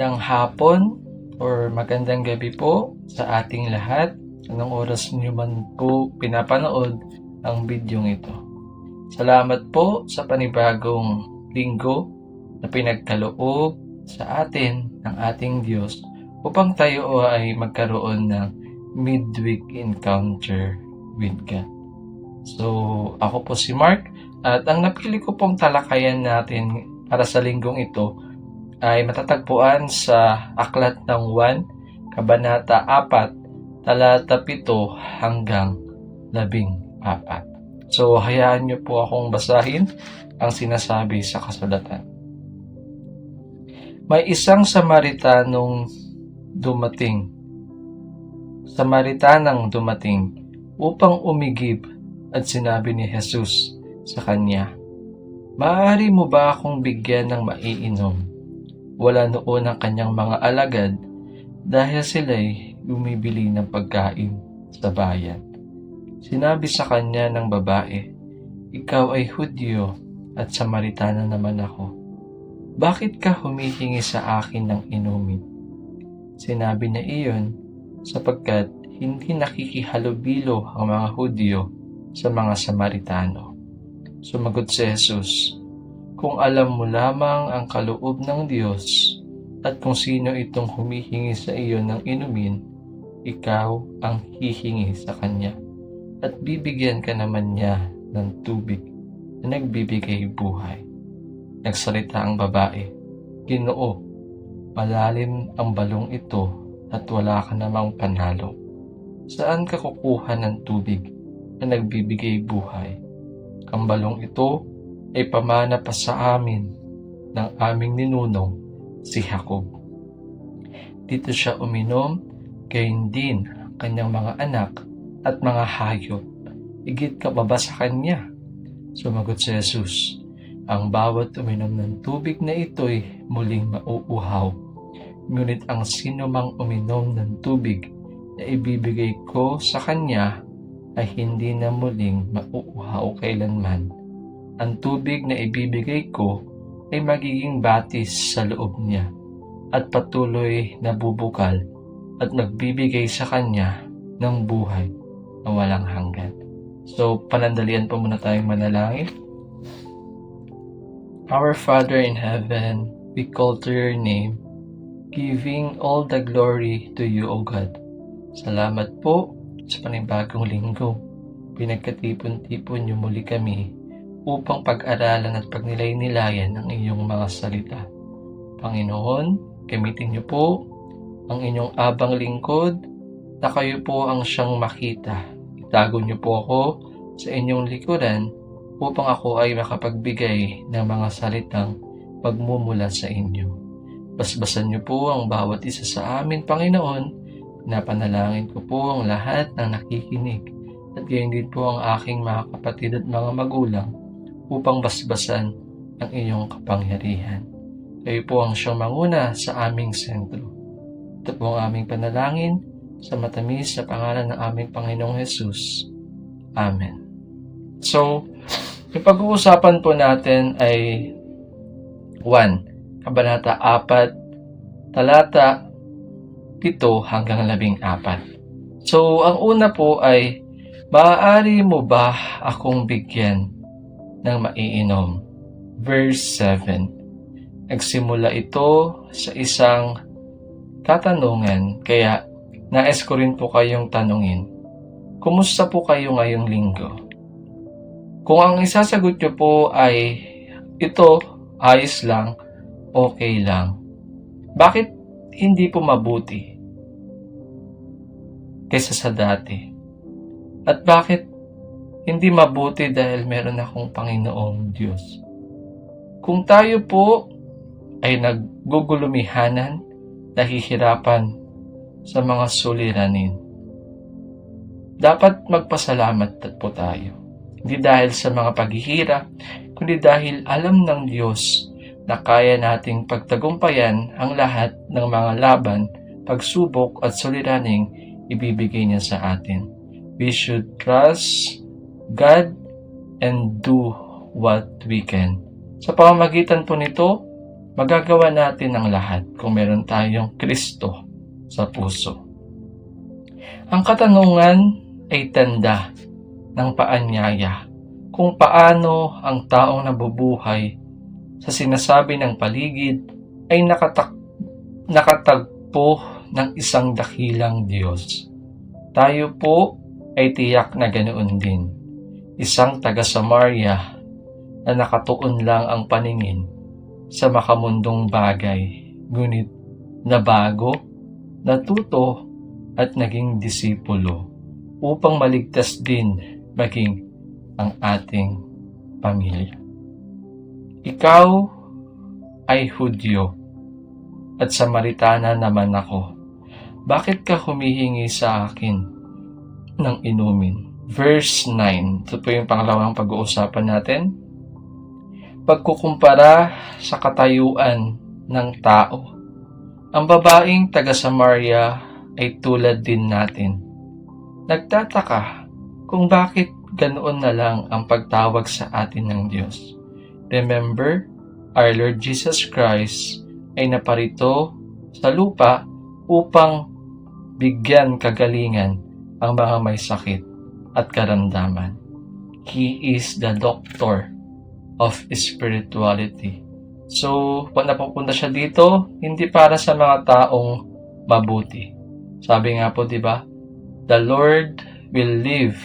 Magandang hapon or magandang gabi po sa ating lahat. Anong oras niyo man po pinapanood ang bidyong ito. Salamat po sa panibagong linggo na pinagkaloob sa atin ng ating Diyos upang tayo ay magkaroon ng midweek encounter with God. So, ako po si Mark at ang napili ko pong talakayan natin para sa linggong ito ay matatagpuan sa Aklat ng Juan, Kabanata 4, talata 7 hanggang 14. So, hayaan niyo po akong basahin ang sinasabi sa kasulatan. May isang Samaritanang dumating upang umigib at sinabi ni Jesus sa kanya, "Maaari mo ba akong bigyan ng maiinom?" Wala noon ang kanyang mga alagad dahil sila'y bumibili ng pagkain sa bayan. Sinabi sa kanya ng babae, "Ikaw ay Hudyo at Samaritana naman ako. Bakit ka humihingi sa akin ng inumin?" Sinabi niya iyon sapagkat hindi nakikihalubilo ang mga Hudyo sa mga Samaritano. Sumagot si Jesus, "Kung alam mo lamang ang kaloob ng Diyos at kung sino itong humihingi sa iyo ng inumin, ikaw ang hihingi sa kanya at bibigyan ka naman niya ng tubig na nagbibigay buhay." Nagsalita ang babae, "Ginoo, malalim ang balong ito at wala ka namang panalo. Saan ka kukuha ng tubig na nagbibigay buhay? Ang balong ito ay pamana pa sa amin ng aming ninunong si Jacob. Dito siya uminom, gayon din kanyang mga anak at mga hayop. Higit ka pa ba sa kanya?" Sumagot si Jesus, "Ang bawat uminom ng tubig na ito'y muling mauuhaw. Ngunit ang sino mang uminom ng tubig na ibibigay ko sa kanya ay hindi na muling mauuhaw kailanman. Ang tubig na ibibigay ko ay magiging batis sa loob niya at patuloy na bubukal at magbibigay sa kanya ng buhay na walang hanggan." So, panandalian po muna tayong manalangin. Our Father in heaven, we call to your name, giving all the glory to you, O God. Salamat po sa panibagong linggo. Pinagkatipon-tipon niyo muli kami upang pag-aralan at pagnilay-nilayan ang inyong mga salita. Panginoon, gamitin niyo po ang inyong abang lingkod na kayo po ang siyang makita. Itago niyo po ako sa inyong likuran upang ako ay makapagbigay ng mga salitang magmumula sa inyo. Basbasan niyo po ang bawat isa sa amin, Panginoon. Napanalangin ko po ang lahat ng nakikinig at gayon din po ang aking mga kapatid at mga magulang upang basbasan ang iyong kapangyarihan. Kayo po ang siyang manguna sa aming sentro. Ito po ang aming panalangin sa matamis na pangalan ng aming Panginoong Jesus. Amen. So, yung pag-uusapan po natin ay 1, Kabanata 4, talata 7 hanggang 14. So, ang una po ay, maaari mo ba akong bigyan ng maiinom? Verse 7. Nagsimula ito sa isang katanungan, kaya nais ko rin po kayong tanungin, kumusta po kayo ngayong linggo? Kung ang isasagot nyo po ay, ito, ayos lang, okay lang, bakit hindi po mabuti kaysa sa dati? At bakit hindi mabuti dahil meron akong Panginoong Diyos? Kung tayo po ay naggugulumihanan, nahihirapan sa mga suliranin, dapat magpasalamat po tayo. Hindi dahil sa mga paghihirap, kundi dahil alam ng Diyos na kaya nating pagtagumpayan ang lahat ng mga laban, pagsubok at suliraning ibibigay niya sa atin. We should trust God and do what we can. Sa pamamagitan po nito, Magagawa natin ang lahat kung meron tayong Kristo sa puso. Ang katanungan ay tanda ng paanyaya kung paano ang taong nabubuhay sa sinasabi ng paligid ay nakatagpo ng isang dakilang Diyos. Tayo po ay tiyak na ganoon din. Isang taga-Samaria na nakatuon lang ang paningin sa makamundong bagay, ngunit nabago, natuto at naging disipulo upang maligtas din maging ang ating pamilya. Ikaw ay Hudyo at Samaritana naman ako. Bakit ka humihingi sa akin ng inumin? Verse 9. Ito po yung pangalawang pag-uusapan natin. Pagkukumpara sa katayuan ng tao. Ang babaeng taga-Samaria ay tulad din natin. Nagtataka kung bakit ganoon na lang ang pagtawag sa atin ng Diyos. Remember, our Lord Jesus Christ ay naparito sa lupa upang bigyan kagalingan ang mga may sakit at karamdaman. He is the doctor of spirituality. So, pag napupunta siya dito, hindi para sa mga taong mabuti. Sabi nga po, di ba? The Lord will leave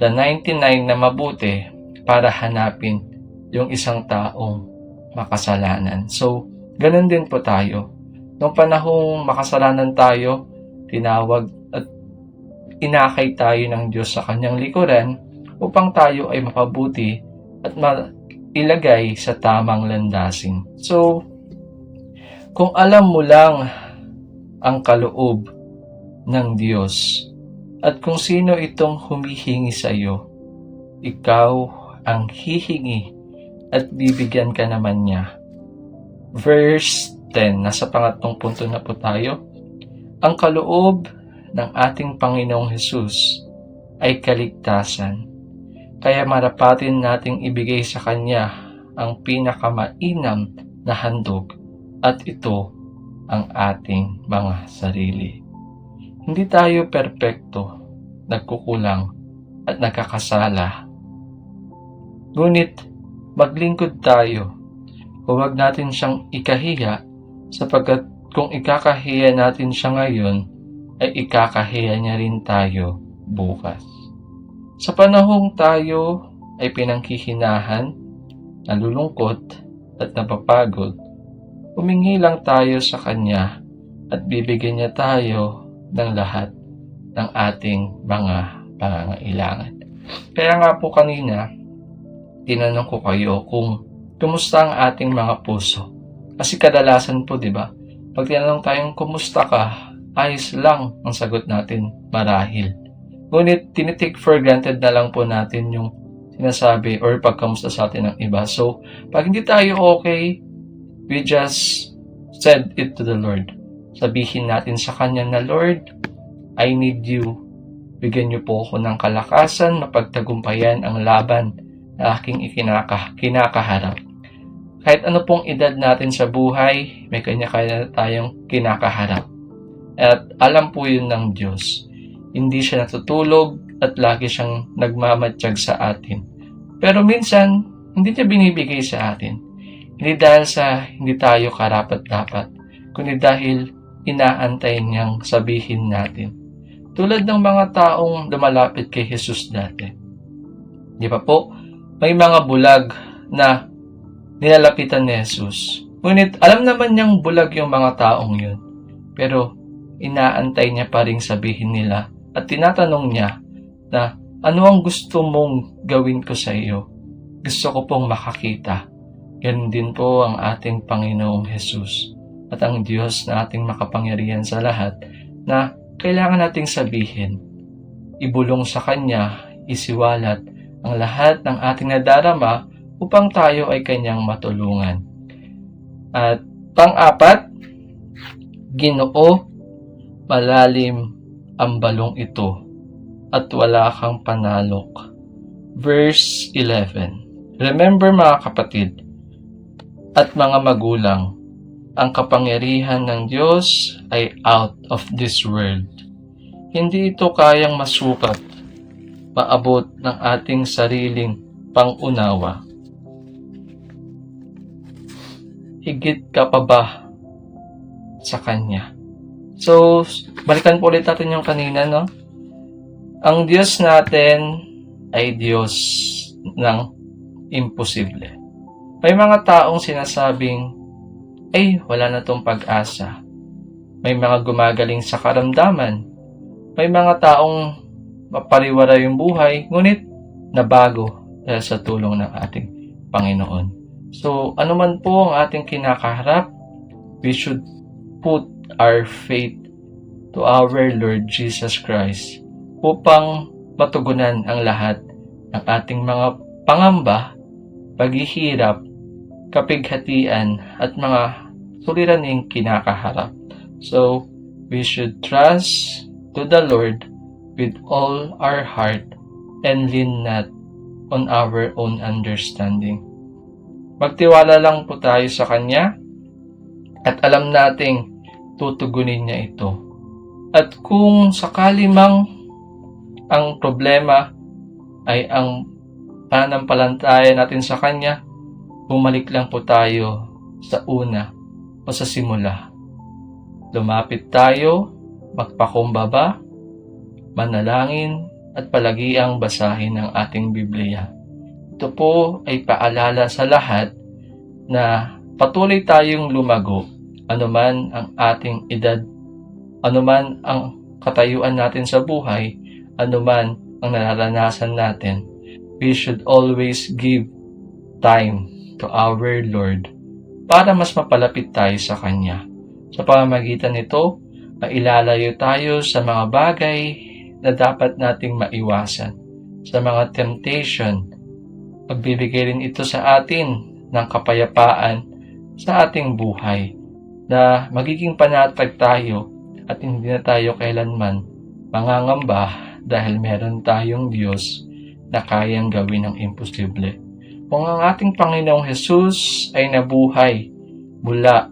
the 99 na mabuti para hanapin yung isang taong makasalanan. So, ganun din po tayo. Noong panahong makasalanan tayo, tinawag at inakay tayo ng Diyos sa kanyang likuran upang tayo ay mapabuti at ilagay sa tamang landasin. So, kung alam mo lang ang kaloob ng Diyos at kung sino itong humihingi sa iyo, ikaw ang hihingi at bibigyan ka naman niya. Verse 10, nasa pangatlong punto na po tayo. Ang kaloob ng ating Panginoong Hesus ay kaligtasan. Kaya marapatin nating ibigay sa Kanya ang pinakamainam na handog at ito ang ating mga sarili. Hindi tayo perpekto, nagkukulang at nagkakasala. Ngunit maglingkod tayo. Huwag natin siyang ikahiya sapagkat kung ikakahiya natin siya ngayon, ay ikakahiya niya rin tayo bukas. Sa panahong tayo ay pinangkihinahan, nalulungkot at napapagod, humingi lang tayo sa Kanya at bibigyan niya tayo ng lahat ng ating mga pangangailangan. Kaya nga po kanina, tinanong ko kayo kung kumusta ang ating mga puso. Kasi kadalasan po, di ba? Pag tinanong tayong kumusta ka, ayos lang ang sagot natin marahil. Ngunit tinitake for granted na lang po natin yung sinasabi or pagkamusta sa atin ng iba. So, pag hindi tayo okay, we just said it to the Lord. Sabihin natin sa Kanya na, Lord, I need you. Bigyan niyo po ako ng kalakasan, mapagtagumpayan ang laban na aking kinakaharap. Kahit ano pong edad natin sa buhay, may kanya-kanya tayong kinakaharap. At alam po yun ng Diyos. Hindi siya natutulog at lagi siyang nagmamatsyag sa atin. Pero minsan, hindi niya binibigay sa atin. Hindi dahil sa hindi tayo karapat-dapat, kundi dahil inaantay niyang sabihin natin. Tulad ng mga taong lumalapit kay Jesus dati. Di ba po? May mga bulag na nilalapitan ni Jesus. Ngunit alam naman niyang bulag yung mga taong yun. Pero inaantay niya pa rin sabihin nila at tinatanong niya na ano ang gusto mong gawin ko sa iyo? Gusto ko pong makakita. Ganun din po ang ating Panginoong Jesus at ang Diyos na ating makapangyarihan sa lahat na kailangan nating sabihin. Ibulong sa Kanya, isiwalat ang lahat ng ating nadarama upang tayo ay Kanyang matulungan. At pang-apat, Ginoo, malalim ang balong ito at wala kang panalok. Verse 11. Remember mga kapatid, at mga magulang. Ang kapangyarihan ng Diyos ay out of this world. Hindi ito kayang masukat, maabot ng ating sariling pangunawa. Higit ka pa ba sa Kanya? So, balikan po ulit natin yung kanina, no? Ang Diyos natin ay Diyos ng imposible. May mga taong sinasabing, ay, wala na tong pag-asa. May mga gumagaling sa karamdaman. May mga taong mapariwara yung buhay, ngunit nabago dahil sa tulong ng ating Panginoon. So, ano man po ang ating kinakaharap, we should put our faith to our Lord Jesus Christ upang matugunan ang lahat ng ating mga pangamba, paghihirap, kapighatian at mga suliraning kinakaharap. So, we should trust to the Lord with all our heart and lean not on our own understanding. Magtiwala lang po tayo sa Kanya at alam nating tutugunin niya ito. At kung sakali mang ang problema ay ang pananampalataya natin sa Kanya, bumalik lang po tayo sa una o sa simula. Lumapit tayo, magpakumbaba, manalangin at palagiang basahin ang ating Biblia. Ito po ay paalala sa lahat na patuloy tayong lumago, anuman ang ating edad, anuman ang katayuan natin sa buhay, anuman ang nararanasan natin. We should always give time to our Lord para mas mapalapit tayo sa Kanya. Sa pamamagitan nito, mailalayo tayo sa mga bagay na dapat nating maiwasan. Sa mga temptation, magbibigay rin ito sa atin ng kapayapaan sa ating buhay na magiging panatag tayo at hindi na tayo kailanman mangangamba dahil meron tayong Diyos na kayang gawin ang imposible. Kung ang ating Panginoong Hesus ay nabuhay mula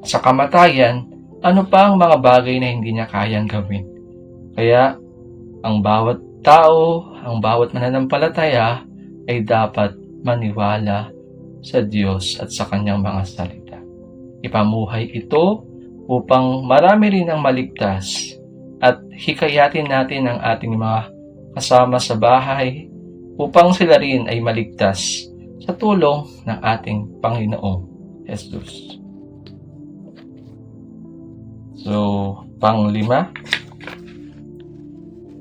sa kamatayan, ano pa ang mga bagay na hindi niya kayang gawin? Kaya, ang bawat tao, ang bawat mananampalataya ay dapat maniwala sa Diyos at sa Kanyang mga salita. Ipamuhay ito upang marami rin ang maligtas at hikayatin natin ang ating mga kasama sa bahay upang sila rin ay maligtas sa tulong ng ating Panginoong Jesus. So, pang-5,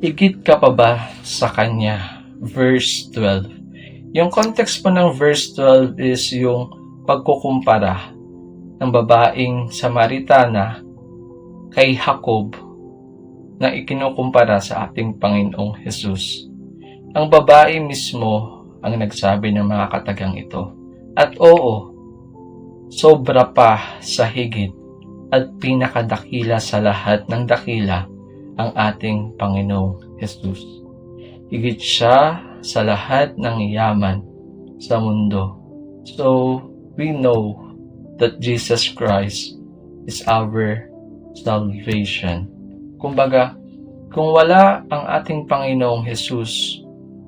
higit ka pa ba sa Kanya? Verse 12. Yung context po ng verse 12 is yung pagkukumpara ng babaeng Samaritana kay Jacob na ikinukumpara sa ating Panginoong Jesus. Ang babae mismo ang nagsabi ng mga katagang ito. At oo, sobra pa sa higit at pinakadakila sa lahat ng dakila ang ating Panginoong Jesus. Higit siya sa lahat ng yaman sa mundo. So, we know that Jesus Christ is our salvation. Kumbaga, kung wala ang ating Panginoong Jesus,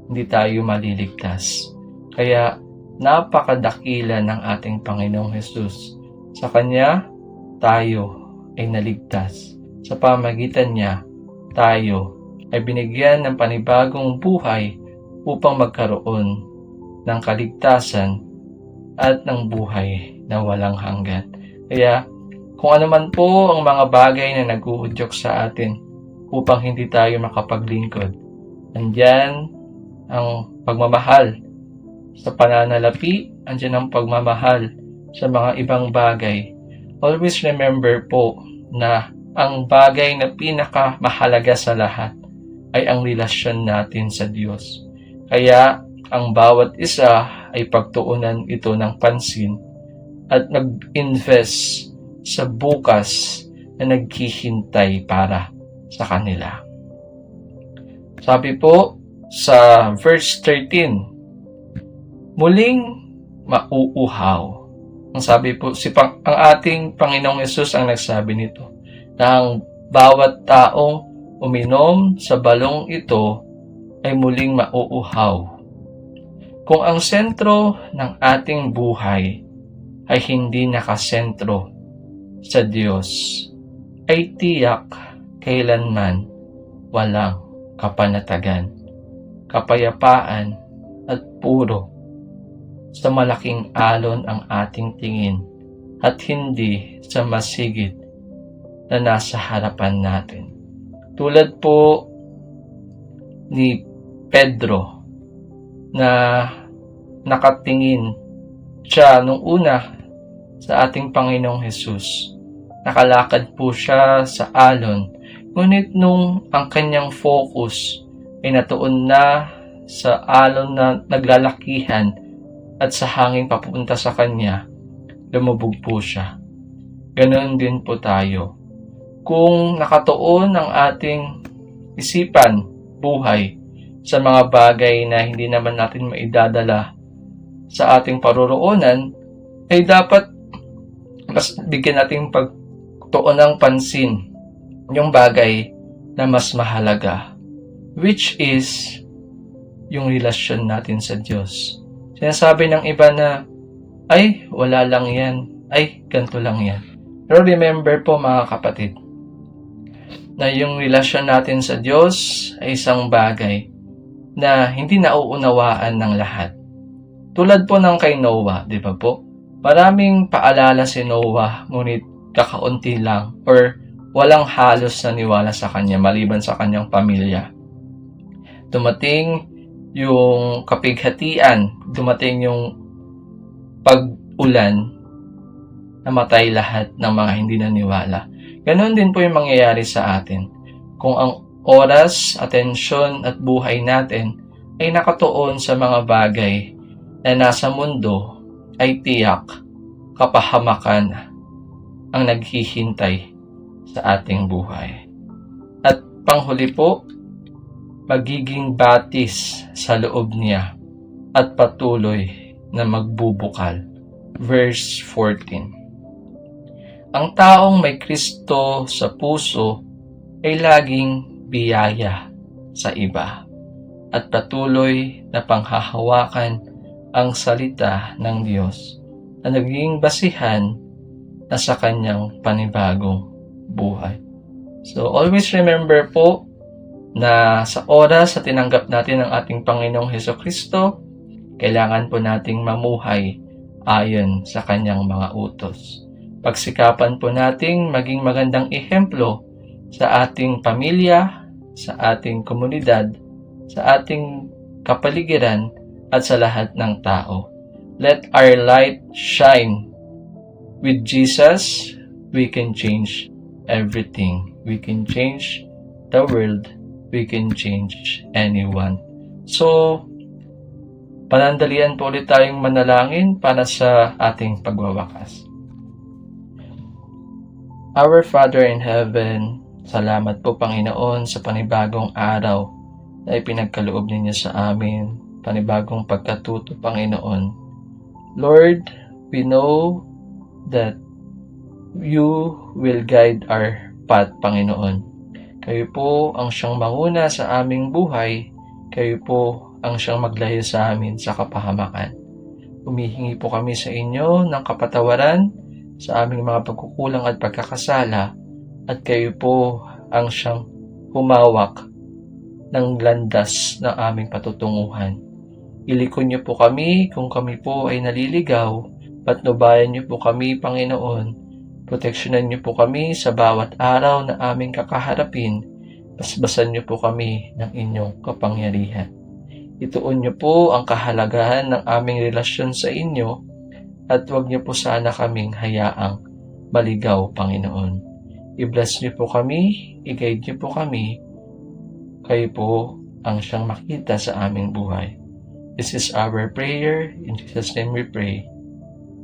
hindi tayo maliligtas. Kaya, napakadakila ng ating Panginoong Jesus. Sa Kanya, tayo ay naligtas. Sa pamagitan niya, tayo ay binigyan ng panibagong buhay upang magkaroon ng kaligtasan at ng buhay na walang hanggan. Kaya, kung ano man po ang mga bagay na nag-uudyok sa atin upang hindi tayo makapaglingkod, andyan ang pagmamahal sa pananalapi, andyan ang pagmamahal sa mga ibang bagay. Always remember po na ang bagay na pinakamahalaga sa lahat ay ang relasyon natin sa Diyos. Kaya ang bawat isa ay pagtuunan ito ng pansin at nag-invest sa bukas na naghihintay para sa kanila. Sabi po sa verse 13, muling mauuhaw Ang sabi po, ang ating Panginoong Hesus ang nagsabi nito, na ang bawat taong uminom sa balong ito ay muling mauuhaw. Kung ang sentro ng ating buhay ay hindi nakasentro sa Diyos, ay tiyak kailanman walang kapanatagan, kapayapaan at puro sa malaking alon ang ating tingin at hindi sa masigit na nasa harapan natin. Tulad po ni Pedro na nakatingin siya nung una sa ating Panginoong Hesus. Nakalakad po siya sa alon, ngunit nung ang kanyang focus ay natuon na sa alon na naglalakihan at sa hangin papunta sa kanya, lumubog po siya. Ganoon din po tayo. Kung nakatuon ang ating isipan, buhay, sa mga bagay na hindi naman natin maidadala sa ating paroroonan, ay dapat mas bigyan natin pagtuon ng pansin yung bagay na mas mahalaga, which is yung relasyon natin sa Diyos. Sinasabi ng iba na, ay, wala lang yan. Ay, ganito lang yan. Pero remember po mga kapatid, na yung relasyon natin sa Diyos ay isang bagay na hindi nauunawaan ng lahat. Tulad po ng kay Noah, di ba po? Maraming paalala si Noah, ngunit kakaunti lang or walang halos naniwala sa kanya maliban sa kanyang pamilya. Dumating yung kapighatian, dumating yung pag-ulan, namatay lahat ng mga hindi naniwala. Ganon din po yung mangyayari sa atin. Kung ang oras, atensyon at buhay natin ay nakatuon sa mga bagay na nasa mundo, ay tiyak kapahamakan ang naghihintay sa ating buhay. At panghuli po, magiging batis sa loob niya at patuloy na magbubukal. Verse 14. Ang taong may Kristo sa puso ay laging biyaya sa iba at patuloy na panghahawakan ang salita ng Diyos na naging basihan na sa kanyang panibagong buhay. So always remember po na sa oras na tinanggap natin ang ating Panginoong Hesukristo, kailangan po nating mamuhay ayon sa kanyang mga utos. Pagsikapan po nating maging magandang ehemplo sa ating pamilya, sa ating komunidad, sa ating kapaligiran, at sa lahat ng tao. Let our light shine. With Jesus, we can change everything. We can change the world. We can change anyone. So, panandalian po ulit tayong manalangin para sa ating pagwawakas. Our Father in Heaven, salamat po Panginoon sa panibagong araw na ipinagkaloob ninyo sa amin, panibagong pagkatuto Panginoon. Lord, we know that you will guide our path Panginoon. Kayo po ang siyang manguna sa aming buhay. Kayo po ang siyang maglayo sa amin sa kapahamakan. Humihingi po kami sa inyo ng kapatawaran sa aming mga pagkukulang at pagkakasala, at kayo po ang siyang humawak ng landas ng aming patutunguhan. Iliko niyo po kami kung kami po ay naliligaw, patnubayan niyo po kami Panginoon. Proteksyonan niyo po kami sa bawat araw na aming kakaharapin. Basbasan niyo po kami ng inyong kapangyarihan. Ituon niyo po ang kahalagahan ng aming relasyon sa inyo at huwag niyo po sana kaming hayaang maligaw, Panginoon. I-bless niyo po kami, i-guide niyo po kami. Kayo po ang siyang makita sa aming buhay. This is our prayer. In Jesus' name we pray.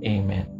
Amen.